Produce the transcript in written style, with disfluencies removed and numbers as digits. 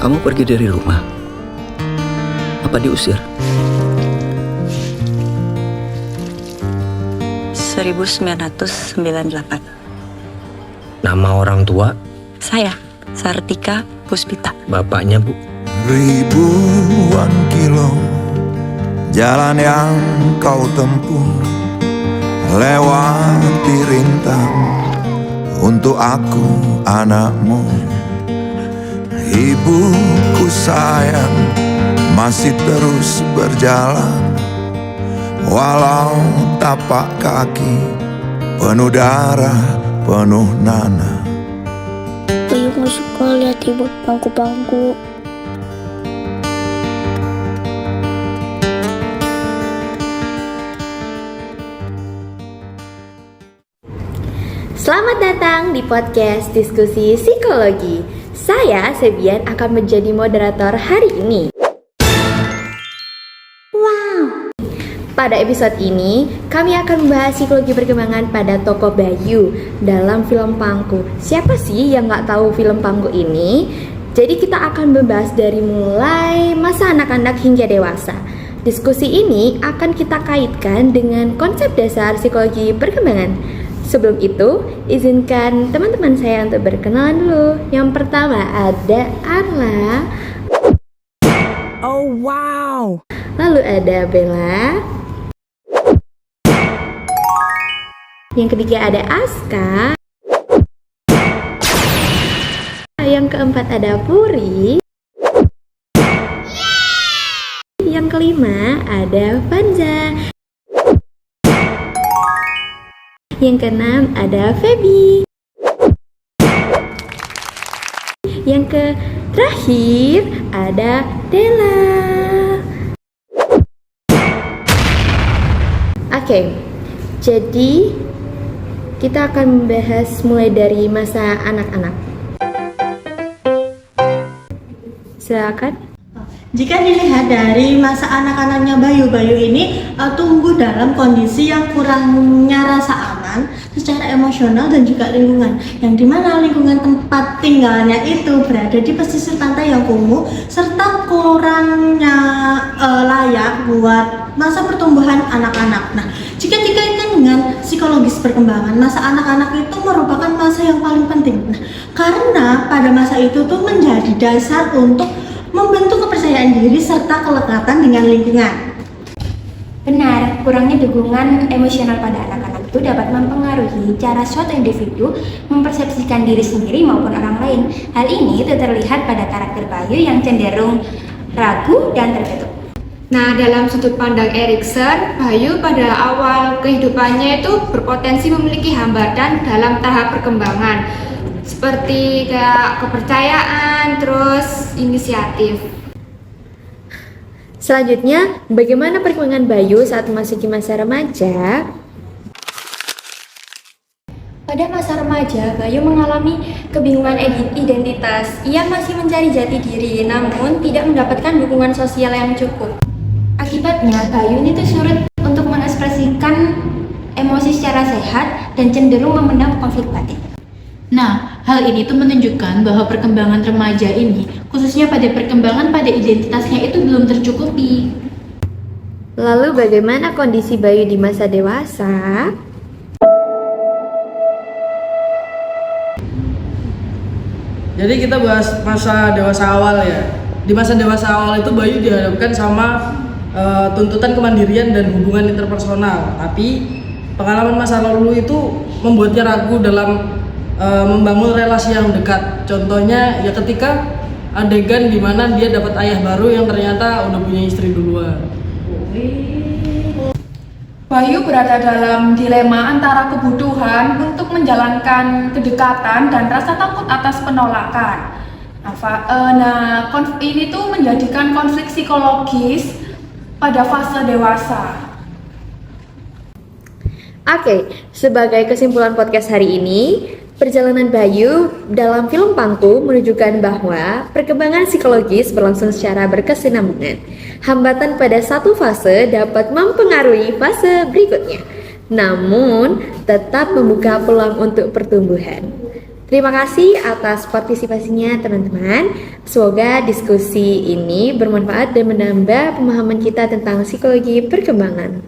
Kamu pergi dari rumah? Apa diusir? 1998. Nama orang tua? Saya, Sartika Puspita. Bapaknya, Bu? Ribuan kilo jalan yang kau tempuh, lewati rintang untuk aku anakmu. Ibuku sayang masih terus berjalan, walau tapak kaki penuh darah, penuh nanah. Bayu gak suka lihat ibu bangku-bangku. Selamat datang di podcast Diskusi Psikologi. Saya, Sebian, akan menjadi moderator hari ini. Wow. Pada episode ini, kami akan membahas psikologi perkembangan pada tokoh Bayu dalam film Pangku. Siapa sih yang gak tahu film Pangku ini? Jadi kita akan membahas dari mulai masa anak-anak hingga dewasa. Diskusi ini akan kita kaitkan dengan konsep dasar psikologi perkembangan. Sebelum itu, izinkan teman-teman saya untuk berkenalan dulu. Yang pertama ada Arla. Oh wow. Lalu ada Bella. Yang ketiga ada Aska. Yang keempat ada Puri. Yang kelima ada Vanza. Yang keenam ada Feby. Yang terakhir ada Della. Oke, jadi kita akan membahas mulai dari masa anak-anak. Silakan. Jika dilihat dari masa anak-anaknya Bayu ini tumbuh dalam kondisi yang kurangnya rasa aman secara emosional dan juga lingkungan, yang dimana lingkungan tempat tinggalnya itu berada di pesisir pantai yang kumuh serta kurangnya layak buat masa pertumbuhan anak-anak. Nah, jika dikaitkan dengan psikologis perkembangan, masa anak-anak itu merupakan masa yang paling penting. Nah, karena pada masa itu tuh menjadi dasar untuk membentuk kepercayaan diri serta kelekatan dengan lingkungan. Benar, kurangnya dukungan emosional pada anak-anak itu dapat mempengaruhi cara suatu individu mempersepsikan diri sendiri maupun orang lain. Hal ini terlihat pada karakter Bayu yang cenderung ragu dan tertutup. Nah, dalam sudut pandang Erikson, Bayu pada awal kehidupannya itu berpotensi memiliki hambatan dalam tahap perkembangan, seperti kayak kepercayaan, terus inisiatif. Selanjutnya, bagaimana perkembangan Bayu saat memasuki masa remaja? Pada masa remaja, Bayu mengalami kebingungan identitas. Ia masih mencari jati diri, namun tidak mendapatkan dukungan sosial yang cukup. Akibatnya, Bayu ini tuh sulit untuk mengekspresikan emosi secara sehat dan cenderung memendam konflik batin. Nah, hal ini tuh menunjukkan bahwa perkembangan remaja ini, khususnya pada perkembangan pada identitasnya itu belum tercukupi. Lalu bagaimana kondisi Bayu di masa dewasa? Jadi kita bahas masa dewasa awal ya. Di masa dewasa awal itu Bayu dihadapkan sama tuntutan kemandirian dan hubungan interpersonal. Tapi pengalaman masa lalu itu membuatnya ragu dalam membangun relasi yang dekat. Contohnya ya ketika adegan di mana dia dapat ayah baru yang ternyata udah punya istri duluan. Bayu berada dalam dilema antara kebutuhan untuk menjalankan kedekatan dan rasa takut atas penolakan. Ini tuh menjadikan konflik psikologis pada fase dewasa. Oke, sebagai kesimpulan podcast hari ini, perjalanan Bayu dalam film Pangku menunjukkan bahwa perkembangan psikologis berlangsung secara berkesinambungan. Hambatan pada satu fase dapat mempengaruhi fase berikutnya, namun tetap membuka peluang untuk pertumbuhan. Terima kasih atas partisipasinya teman-teman. Semoga diskusi ini bermanfaat dan menambah pemahaman kita tentang psikologi perkembangan.